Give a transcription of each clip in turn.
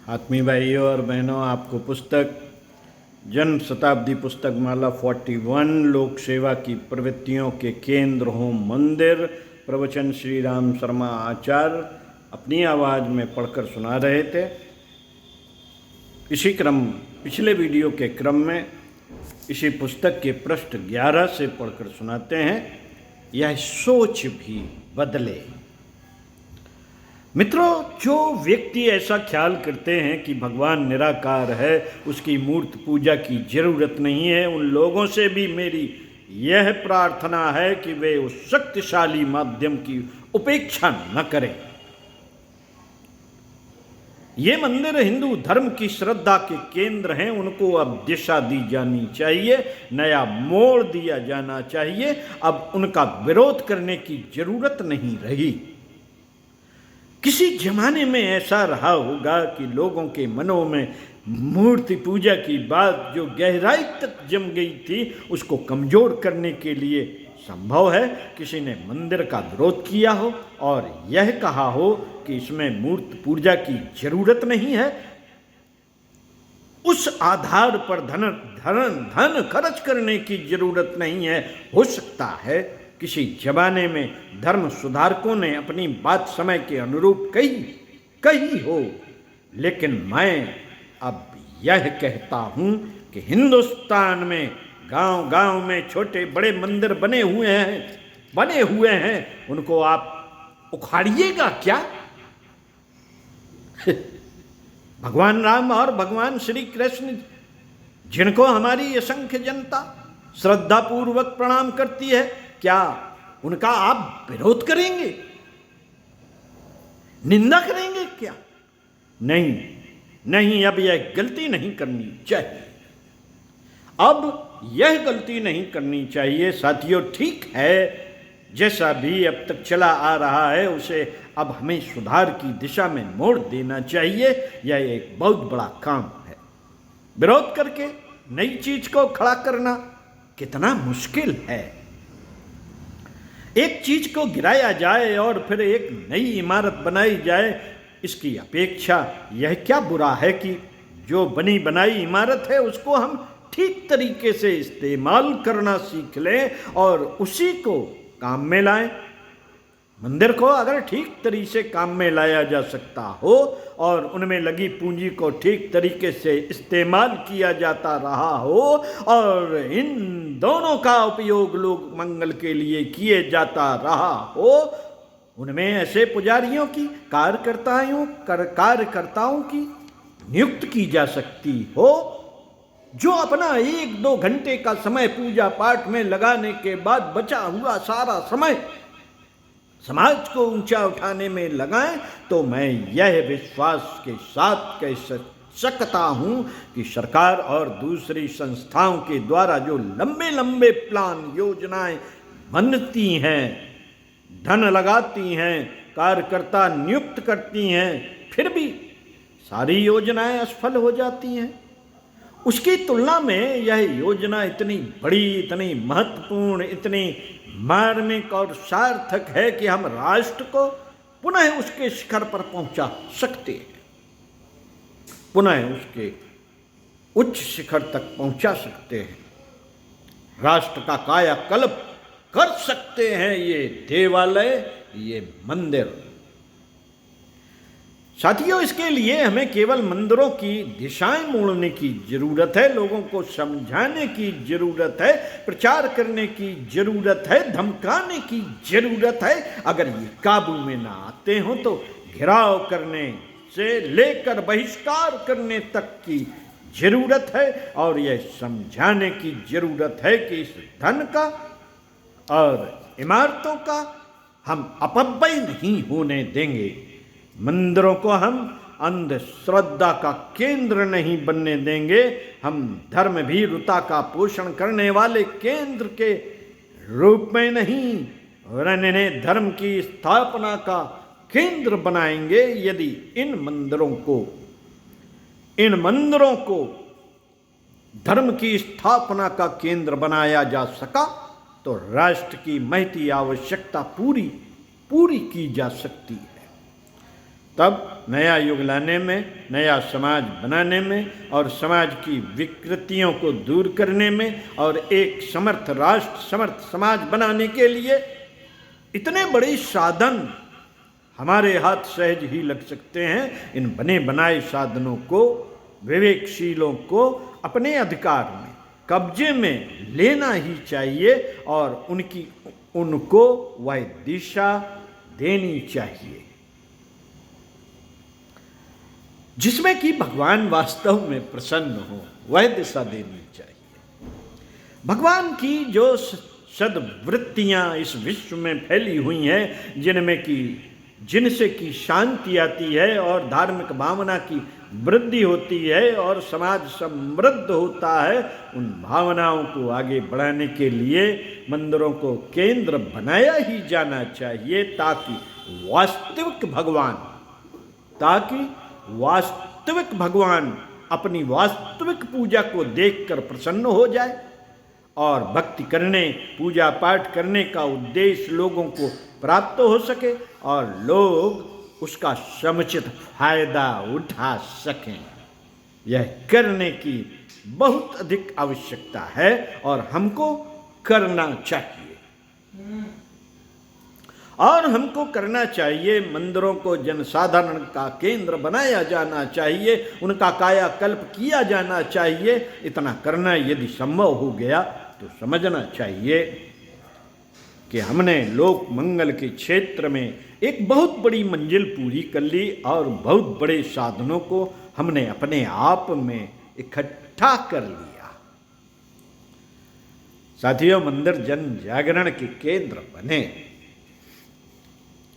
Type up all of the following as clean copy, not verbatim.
आत्मीय भाइयों और बहनों, आपको पुस्तक जन्म शताब्दी पुस्तक माला 41 लोक सेवा की प्रवृत्तियों के केंद्र हों मंदिर प्रवचन श्री राम शर्मा आचार्य अपनी आवाज़ में पढ़कर सुना रहे थे। इसी क्रम पिछले वीडियो के क्रम में इसी पुस्तक के पृष्ठ 11 से पढ़कर सुनाते हैं। यह सोच भी बदले। मित्रों, जो व्यक्ति ऐसा ख्याल करते हैं कि भगवान निराकार है, उसकी मूर्ति पूजा की जरूरत नहीं है, उन लोगों से भी मेरी यह प्रार्थना है कि वे उस शक्तिशाली माध्यम की उपेक्षा न करें। ये मंदिर हिंदू धर्म की श्रद्धा के केंद्र हैं, उनको अब दिशा दी जानी चाहिए, नया मोड़ दिया जाना चाहिए। अब उनका विरोध करने की जरूरत नहीं रही। किसी जमाने में ऐसा रहा होगा कि लोगों के मनों में मूर्ति पूजा की बात जो गहराई तक जम गई थी, उसको कमजोर करने के लिए संभव है किसी ने मंदिर का विरोध किया हो और यह कहा हो कि इसमें मूर्ति पूजा की जरूरत नहीं है। उस आधार पर धन खर्च करने की जरूरत नहीं है। हो सकता है किसी जमाने में धर्म सुधारकों ने अपनी बात समय के अनुरूप कही हो, लेकिन मैं अब यह कहता हूं कि हिंदुस्तान में गांव-गांव में छोटे बड़े मंदिर बने हुए हैं, उनको आप उखाड़िएगा क्या? भगवान राम और भगवान श्री कृष्ण, जिनको हमारी असंख्य जनता श्रद्धापूर्वक प्रणाम करती है, क्या उनका आप विरोध करेंगे, निंदा करेंगे क्या? नहीं, अब यह गलती नहीं करनी चाहिए। अब यह गलती नहीं करनी चाहिए। साथियों, ठीक है, जैसा भी अब तक चला आ रहा है उसे अब हमें सुधार की दिशा में मोड़ देना चाहिए। यह एक बहुत बड़ा काम है। विरोध करके नई चीज को खड़ा करना कितना मुश्किल है। एक चीज को गिराया जाए और फिर एक नई इमारत बनाई जाए, इसकी अपेक्षा यह क्या बुरा है कि जो बनी बनाई इमारत है उसको हम ठीक तरीके से इस्तेमाल करना सीख लें और उसी को काम में लाएं। मंदिर को अगर ठीक तरीके से काम में लाया जा सकता हो और उनमें लगी पूंजी को ठीक तरीके से इस्तेमाल किया जाता रहा हो और इन दोनों का उपयोग लोक मंगल के लिए किए जाता रहा हो, उनमें ऐसे पुजारियों की कार्यकर्ताओं की नियुक्त की जा सकती हो जो अपना 1-2 घंटे का समय पूजा पाठ में लगाने के बाद बचा हुआ सारा समय समाज को ऊंचा उठाने में लगाएं। तो मैं यह विश्वास के साथ कह सकता हूं कि सरकार और दूसरी संस्थाओं के द्वारा जो लंबे लंबे प्लान योजनाएं बनती हैं, धन लगाती हैं, कार्यकर्ता नियुक्त करती हैं, फिर भी सारी योजनाएं असफल हो जाती हैं। उसकी तुलना में यह योजना इतनी बड़ी, इतनी महत्वपूर्ण, इतनी मार्मिक और सार्थक है कि हम राष्ट्र को पुनः उसके शिखर पर पहुंचा सकते हैं, पुनः उसके उच्च शिखर तक पहुंचा सकते हैं, राष्ट्र का कायाकल्प कर सकते हैं ये देवालय, ये मंदिर। साथियों, इसके लिए हमें केवल मंदिरों की दिशाएं मोड़ने की जरूरत है, लोगों को समझाने की जरूरत है, प्रचार करने की जरूरत है, धमकाने की जरूरत है। अगर ये काबू में ना आते हो तो घेराव करने से लेकर बहिष्कार करने तक की जरूरत है और यह समझाने की जरूरत है कि इस धन का और इमारतों का हम अपव्यय नहीं होने देंगे। मंदिरों को हम अंधश्रद्धा का केंद्र नहीं बनने देंगे। हम धर्म भीरुता का पोषण करने वाले केंद्र के रूप में नहीं, और इन्हें धर्म की स्थापना का केंद्र बनाएंगे। यदि इन मंदिरों को धर्म की स्थापना का केंद्र बनाया जा सका तो राष्ट्र की महती आवश्यकता पूरी की जा सकती है। तब नया युग लाने में, नया समाज बनाने में और समाज की विकृतियों को दूर करने में और एक समर्थ राष्ट्र, समर्थ समाज बनाने के लिए इतने बड़े साधन हमारे हाथ सहज ही लग सकते हैं। इन बने बनाए साधनों को विवेकशीलों को अपने अधिकार में, कब्जे में लेना ही चाहिए और उनको वह दिशा देनी चाहिए जिसमें कि भगवान वास्तव में प्रसन्न हो, वह दिशा देनी चाहिए। भगवान की जो सद्वृत्तियां इस विश्व में फैली हुई हैं, जिनसे की शांति आती है और धार्मिक भावना की वृद्धि होती है और समाज समृद्ध होता है, उन भावनाओं को आगे बढ़ाने के लिए मंदिरों को केंद्र बनाया ही जाना चाहिए ताकि वास्तविक भगवान अपनी वास्तविक पूजा को देखकर प्रसन्न हो जाए और भक्ति करने, पूजा पाठ करने का उद्देश्य लोगों को प्राप्त हो सके और लोग उसका समुचित फायदा उठा सकें। यह करने की बहुत अधिक आवश्यकता है और हमको करना चाहिए। मंदिरों को जनसाधारण का केंद्र बनाया जाना चाहिए, उनका कायाकल्प किया जाना चाहिए। इतना करना यदि संभव हो गया तो समझना चाहिए कि हमने लोक मंगल के क्षेत्र में एक बहुत बड़ी मंजिल पूरी कर ली और बहुत बड़े साधनों को हमने अपने आप में इकट्ठा कर लिया। साथियों, मंदिर जन जागरण के केंद्र बने।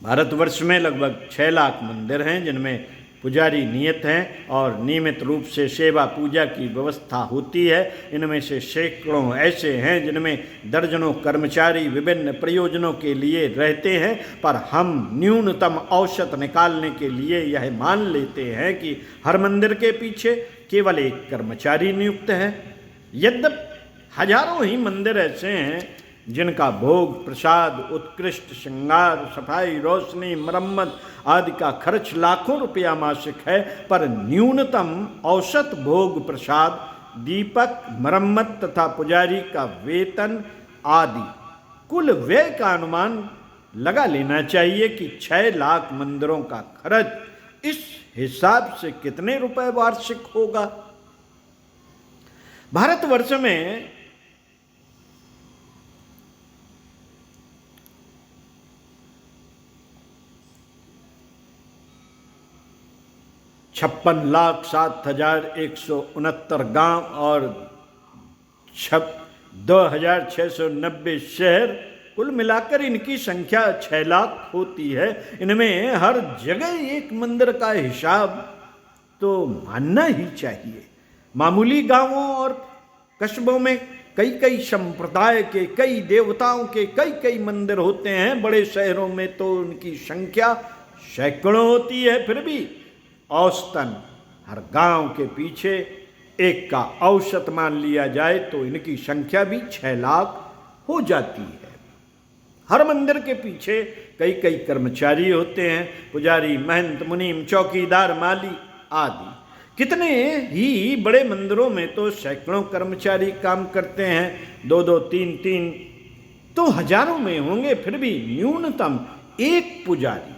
भारतवर्ष में लगभग 6 लाख मंदिर हैं जिनमें पुजारी नियत हैं और नियमित रूप से सेवा पूजा की व्यवस्था होती है। इनमें से सैकड़ों ऐसे हैं जिनमें दर्जनों कर्मचारी विभिन्न प्रयोजनों के लिए रहते हैं, पर हम न्यूनतम औसत निकालने के लिए यह मान लेते हैं कि हर मंदिर के पीछे केवल एक कर्मचारी नियुक्त है। यद्यपि हजारों ही मंदिर ऐसे हैं जिनका भोग, प्रसाद, उत्कृष्ट श्रृंगार, सफाई, रोशनी, मरम्मत आदि का खर्च लाखों रुपया मासिक है, पर न्यूनतम औसत भोग, प्रसाद, दीपक, मरम्मत तथा पुजारी का वेतन आदि कुल व्यय का अनुमान लगा लेना चाहिए कि 6 लाख मंदिरों का खर्च इस हिसाब से कितने रुपए वार्षिक होगा। भारतवर्ष में 56,07,169 गांव और 2,690 शहर, कुल मिलाकर इनकी संख्या 6 लाख होती है। इनमें हर जगह एक मंदिर का हिसाब तो मानना ही चाहिए। मामूली गांवों और कस्बों में कई कई संप्रदाय के, कई देवताओं के कई मंदिर होते हैं। बड़े शहरों में तो उनकी संख्या सैकड़ों होती है। फिर भी औसतन हर गांव के पीछे एक का औसत मान लिया जाए तो इनकी संख्या भी 6 लाख हो जाती है। हर मंदिर के पीछे कई कई कर्मचारी होते हैं, पुजारी, महंत, मुनीम, चौकीदार, माली आदि। कितने ही बड़े मंदिरों में तो सैकड़ों कर्मचारी काम करते हैं, 2-2, 3-3 तो हजारों में होंगे। फिर भी न्यूनतम एक पुजारी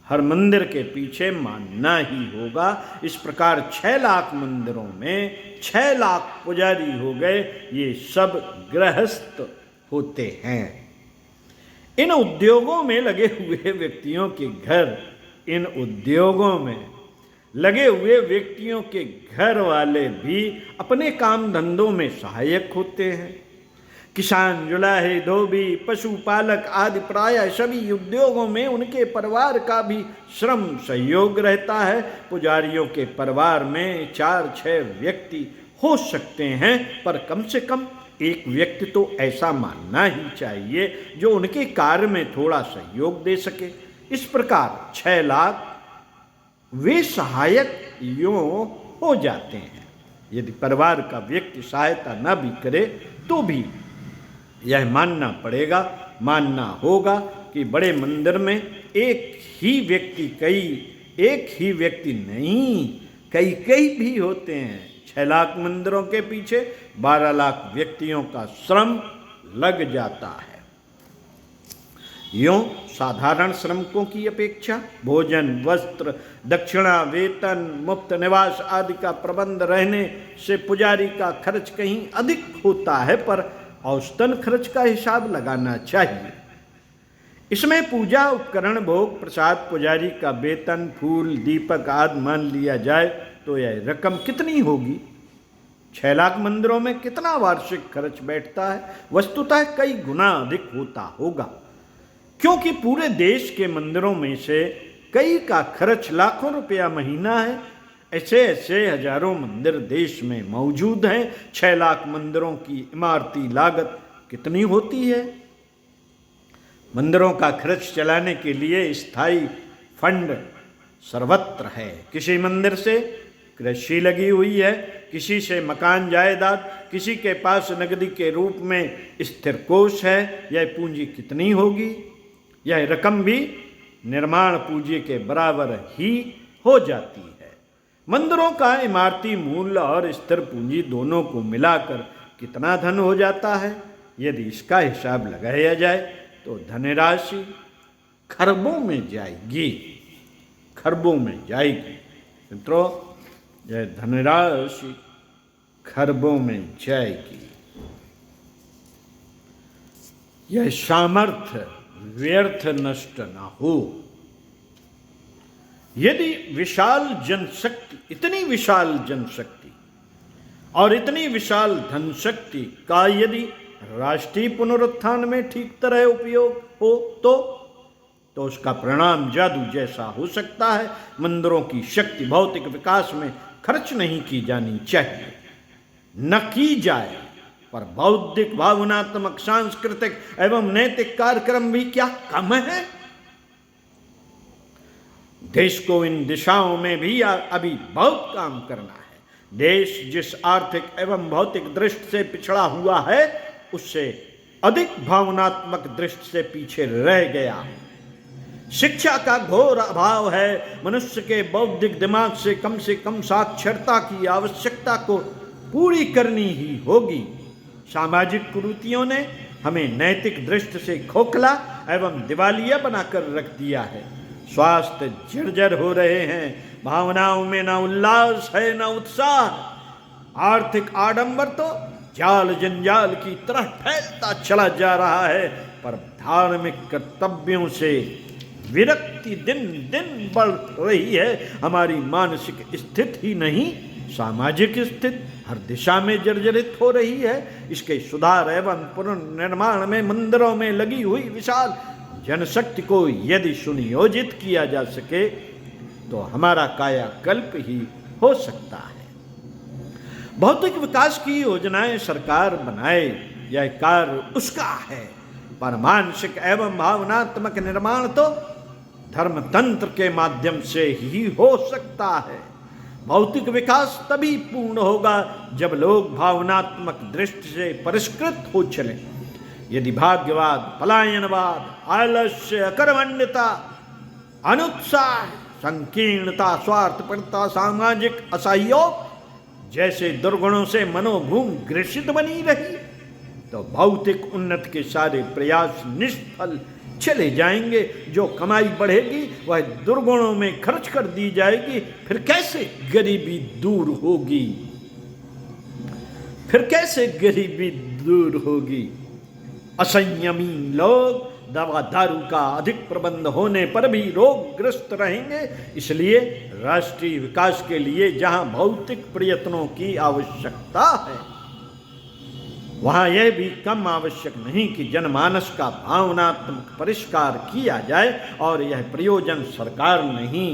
हर मंदिर के पीछे मानना ही होगा। इस प्रकार 6 लाख मंदिरों में 6 लाख पुजारी हो गए। ये सब गृहस्थ होते हैं। इन उद्योगों में लगे हुए व्यक्तियों के घर वाले भी अपने काम धंधों में सहायक होते हैं। किसान, जुलाहे, धोबी, पशुपालक आदि प्रायः सभी उद्योगों में उनके परिवार का भी श्रम सहयोग रहता है। पुजारियों के परिवार में 4-6 व्यक्ति हो सकते हैं, पर कम से कम एक व्यक्ति तो ऐसा मानना ही चाहिए जो उनके कार्य में थोड़ा सहयोग दे सके। इस प्रकार 6 लाख वे सहायक यूं हो जाते हैं। यदि परिवार का व्यक्ति सहायता न भी करे तो भी यह मानना होगा कि बड़े मंदिर में एक ही व्यक्ति कई एक ही व्यक्ति नहीं, कई कई भी होते हैं। 6 लाख मंदिरों के पीछे 12 लाख व्यक्तियों का श्रम लग जाता है। यूं साधारण श्रमिकों की अपेक्षा भोजन, वस्त्र, दक्षिणा, वेतन, मुफ्त निवास आदि का प्रबंध रहने से पुजारी का खर्च कहीं अधिक होता है, पर औसतन खर्च का हिसाब लगाना चाहिए। इसमें पूजा उपकरण, भोग प्रसाद, पुजारी का वेतन, फूल, दीपक आदि मान लिया जाए तो यह रकम कितनी होगी? 6 लाख मंदिरों में कितना वार्षिक खर्च बैठता है? वस्तुतः कई गुना अधिक होता होगा, क्योंकि पूरे देश के मंदिरों में से कई का खर्च लाखों रुपया महीना है। ऐसे ऐसे हजारों मंदिर देश में मौजूद हैं। 6 लाख मंदिरों की इमारती लागत कितनी होती है? मंदिरों का खर्च चलाने के लिए स्थायी फंड सर्वत्र है। किसी मंदिर से कृषि लगी हुई है, किसी से मकान जायदाद, किसी के पास नकदी के रूप में स्थिर कोष है। यह पूंजी कितनी होगी? यह रकम भी निर्माण पूंजी के बराबर ही हो जाती है। मंदिरों का इमारती मूल्य और स्थिर पूंजी दोनों को मिलाकर कितना धन हो जाता है? यदि इसका हिसाब लगाया जाए तो धनराशि खरबों में जाएगी, खरबों में जाएगी। मित्रों, यह धनराशि खरबों में जाएगी। यह सामर्थ्य व्यर्थ नष्ट न हो। यदि विशाल जनशक्ति, इतनी विशाल जनशक्ति और इतनी विशाल धनशक्ति का यदि राष्ट्रीय पुनरुत्थान में ठीक तरह उपयोग हो तो उसका परिणाम जादू जैसा हो सकता है। मंदिरों की शक्ति भौतिक विकास में खर्च नहीं की जानी चाहिए, न की जाए, पर बौद्धिक, भावनात्मक, सांस्कृतिक एवं नैतिक कार्यक्रम भी क्या कम है? देश को इन दिशाओं में भी अभी बहुत काम करना है। देश जिस आर्थिक एवं भौतिक दृष्टि से पिछड़ा हुआ है, उससे अधिक भावनात्मक दृष्टि से पीछे रह गया है। शिक्षा का घोर अभाव है। मनुष्य के बौद्धिक दिमाग से कम साक्षरता की आवश्यकता को पूरी करनी ही होगी। सामाजिक कुरीतियों ने हमें नैतिक दृष्टि से खोखला एवं दिवालिया बनाकर रख दिया है। स्वास्थ्य जर्जर हो रहे हैं, भावनाओं में न उल्लास है न उत्साह। आर्थिक आडंबर तो जाल जंजाल की तरह फैलता चला जा रहा है, पर धार्मिक कर्तव्यों से विरक्ति दिन दिन बढ़ रही है। हमारी मानसिक स्थिति ही नहीं, सामाजिक स्थिति हर दिशा में जर्जरित हो रही है। इसके सुधार एवं पुनर्निर्माण में मंदिरों में लगी हुई विशाल जनशक्ति को यदि सुनियोजित किया जा सके तो हमारा कायाकल्प ही हो सकता है। भौतिक विकास की योजनाएं सरकार बनाए, यह कार्य उसका है, पर मानसिक एवं भावनात्मक निर्माण तो धर्मतंत्र के माध्यम से ही हो सकता है। भौतिक विकास तभी पूर्ण होगा जब लोग भावनात्मक दृष्टि से परिष्कृत हो चलें। यदि भाग्यवाद, पलायनवाद, आलस्य, अकर्मण्यता, अनुत्साह, संकीर्णता, स्वार्थपरता, सामाजिक असहयोग जैसे दुर्गुणों से मनोभूमि ग्रसित बनी रही तो भौतिक उन्नति के सारे प्रयास निष्फल चले जाएंगे। जो कमाई बढ़ेगी वह दुर्गुणों में खर्च कर दी जाएगी। फिर कैसे गरीबी दूर होगी? फिर कैसे गरीबी दूर होगी? असंयमी लोग दवा दारू का अधिक प्रबंध होने पर भी रोगग्रस्त रहेंगे। इसलिए राष्ट्रीय विकास के लिए जहां भौतिक प्रयत्नों की आवश्यकता है, वहां यह भी कम आवश्यक नहीं कि जनमानस का भावनात्मक परिष्कार किया जाए। और यह प्रयोजन सरकार नहीं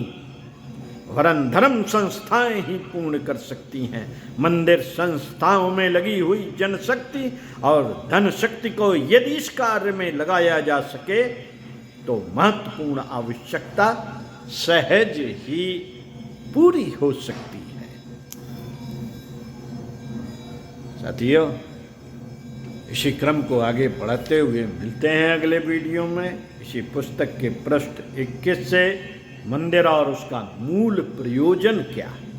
वरन धर्म संस्थाएं ही पूर्ण कर सकती हैं। मंदिर संस्थाओं में लगी हुई जनशक्ति और धन शक्ति को यदि इस कार्य में लगाया जा सके तो महत्वपूर्ण आवश्यकता सहज ही पूरी हो सकती है। साथियों, इसी क्रम को आगे बढ़ाते हुए मिलते हैं अगले वीडियो में, इसी पुस्तक के पृष्ठ 21 से मंदिर और उसका मूल प्रयोजन क्या है।